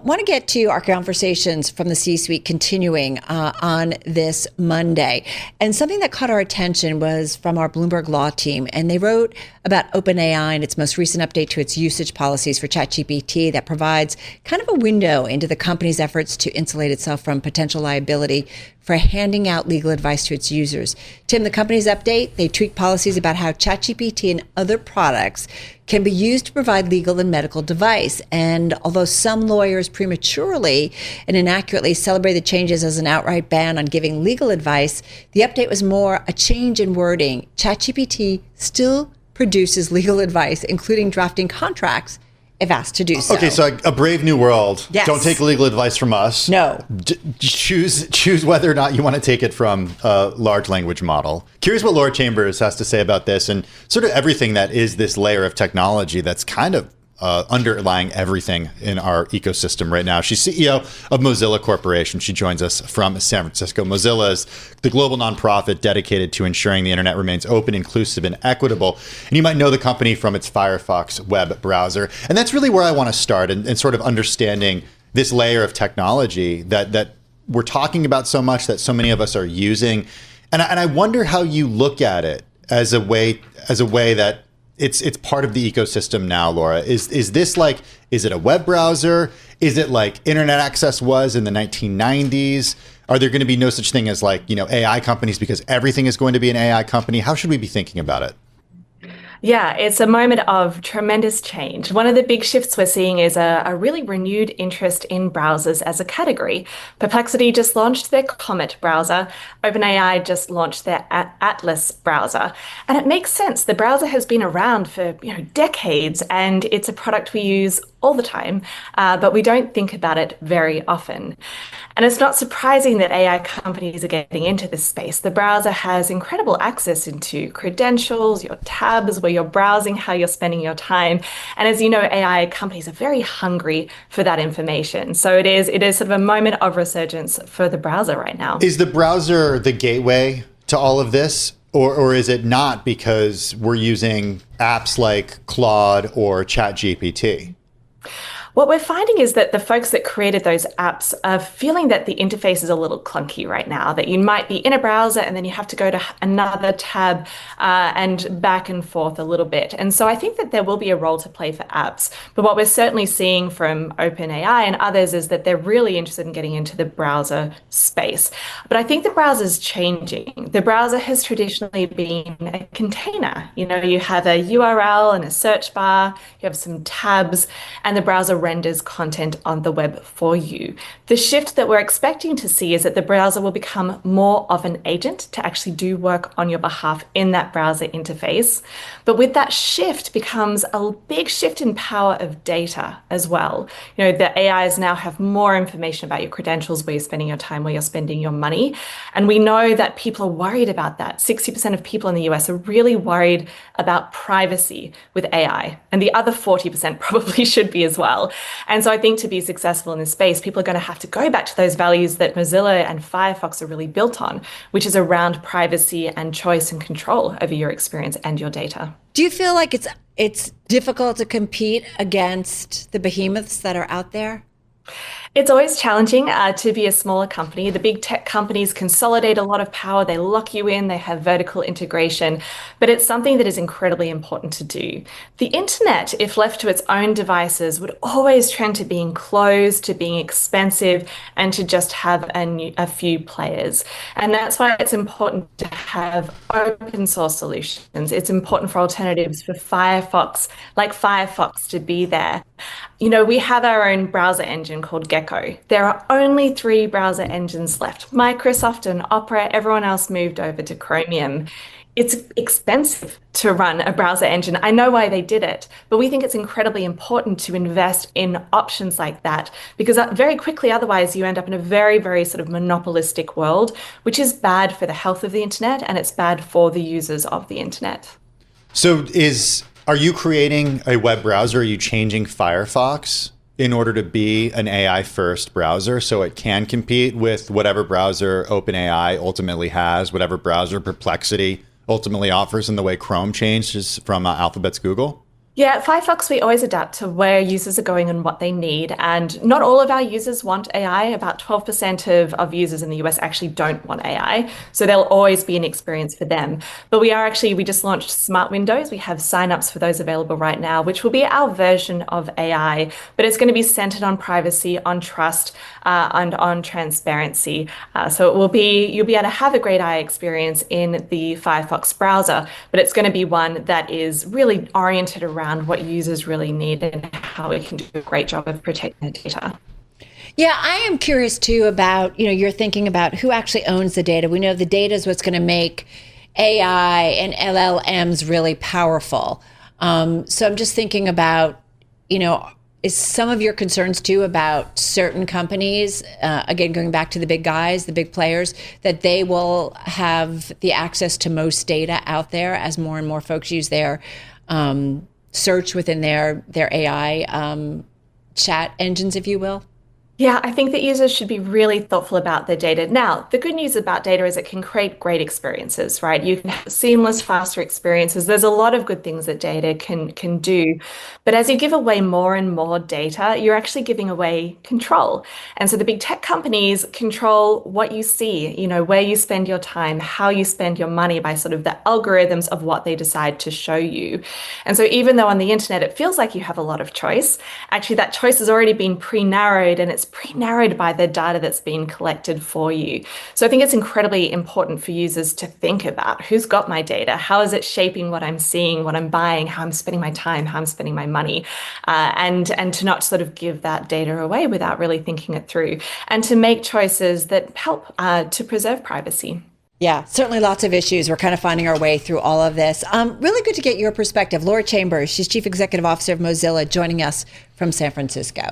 want to get to our conversations from the C-suite continuing on this Monday. And something that caught our attention was from our Bloomberg law team. And they wrote about OpenAI and its most recent update to its usage policies for ChatGPT that provides kind of a window into the company's efforts to insulate itself from potential liability for handing out legal advice to its users. Tim, the company's update, they tweak policies about how ChatGPT and other products can be used to provide legal and medical advice. And although some lawyers prematurely and inaccurately celebrate the changes as an outright ban on giving legal advice, the update was more a change in wording. ChatGPT still produces legal advice, including drafting contracts if asked to do so. Okay, so a brave new world. Yes. Don't take legal advice from us. No. Choose whether or not you want to take it from a large language model. Curious what Laura Chambers has to say about this and sort of everything that is this layer of technology that's kind of underlying everything in our ecosystem right now. She's CEO of Mozilla Corporation. She joins us from San Francisco. Mozilla is the global nonprofit dedicated to ensuring the internet remains open, inclusive, and equitable. And you might know the company from its Firefox web browser. And that's really where I want to start and sort of understanding this layer of technology that we're talking about so much, that so many of us are using. And I wonder how you look at it as a way that it's part of the ecosystem now, Laura. Is this like, is it a web browser? Is it like internet access was in the 1990s? Are there going to be no such thing as like, AI companies because everything is going to be an AI company? How should we be thinking about it? Yeah, it's a moment of tremendous change. One of the big shifts we're seeing is a really renewed interest in browsers as a category. Perplexity just launched their Comet browser. OpenAI just launched their Atlas browser. And it makes sense. The browser has been around for decades, and it's a product we use all the time, but we don't think about it very often. And it's not surprising that AI companies are getting into this space. The browser has incredible access into credentials, your tabs, where you're browsing, how you're spending your time. And as you know, AI companies are very hungry for that information. So it is sort of a moment of resurgence for the browser right now. Is the browser the gateway to all of this? Or is it not, because we're using apps like Claude or ChatGPT? What we're finding is that the folks that created those apps are feeling that the interface is a little clunky right now, that you might be in a browser and then you have to go to another tab and back and forth a little bit. And so I think that there will be a role to play for apps. But what we're certainly seeing from OpenAI and others is that they're really interested in getting into the browser space. But I think the browser is changing. The browser has traditionally been a container. You have a URL and a search bar, you have some tabs, and the browser renders content on the web for you. The shift that we're expecting to see is that the browser will become more of an agent to actually do work on your behalf in that browser interface. But with that shift becomes a big shift in power of data as well. The AIs now have more information about your credentials, where you're spending your time, where you're spending your money. And we know that people are worried about that. 60% of people in the US are really worried about privacy with AI. And the other 40% probably should be as well. And so I think to be successful in this space, people are going to have to go back to those values that Mozilla and Firefox are really built on, which is around privacy and choice and control over your experience and your data. Do you feel like it's difficult to compete against the behemoths that are out there? It's always challenging to be a smaller company. The big tech companies consolidate a lot of power. They lock you in. They have vertical integration. But it's something that is incredibly important to do. The internet, if left to its own devices, would always trend to being closed, to being expensive, and to just have a few players. And that's why it's important to have open source solutions. It's important for alternatives for Firefox, like Firefox, to be there. We have our own browser engine called Gecko. There are only 3 browser engines left. Microsoft and Opera, everyone else moved over to Chromium. It's expensive to run a browser engine. I know why they did it, but we think it's incredibly important to invest in options like that, because very quickly, otherwise you end up in a very, very sort of monopolistic world, which is bad for the health of the internet and it's bad for the users of the internet. So are you creating a web browser? Are you changing Firefox in order to be an AI-first browser so it can compete with whatever browser OpenAI ultimately has, whatever browser Perplexity ultimately offers, in the way Chrome changes from Alphabet's Google? Yeah, at Firefox, we always adapt to where users are going and what they need. And not all of our users want AI. About 12% of users in the US actually don't want AI. So there'll always be an experience for them. But we just launched Smart Windows. We have signups for those available right now, which will be our version of AI. But it's going to be centered on privacy, on trust, and on transparency. So you'll be able to have a great AI experience in the Firefox browser, but it's going to be one that is really oriented around what users really need and how we can do a great job of protecting their data. Yeah, I am curious too about, you're thinking about who actually owns the data. We know the data is what's going to make AI and LLMs really powerful. So I'm just thinking about, is some of your concerns too about certain companies, again, going back to the big guys, the big players, that they will have the access to most data out there as more and more folks use their search within their AI chat engines, if you will? Yeah, I think that users should be really thoughtful about their data. Now, the good news about data is it can create great experiences, right? You can have seamless, faster experiences. There's a lot of good things that data can do. But as you give away more and more data, you're actually giving away control. And so the big tech companies control what you see, where you spend your time, how you spend your money by sort of the algorithms of what they decide to show you. And so even though on the internet it feels like you have a lot of choice, actually that choice has already been pre-narrowed, and it's pre-narrowed by the data that's been collected for you. So I think it's incredibly important for users to think about who's got my data, how is it shaping what I'm seeing, what I'm buying, how I'm spending my time, how I'm spending my money, and to not sort of give that data away without really thinking it through, and to make choices that help to preserve privacy. Yeah, certainly lots of issues. We're kind of finding our way through all of this. Really good to get your perspective. Laura Chambers, she's Chief Executive Officer of Mozilla, joining us from San Francisco.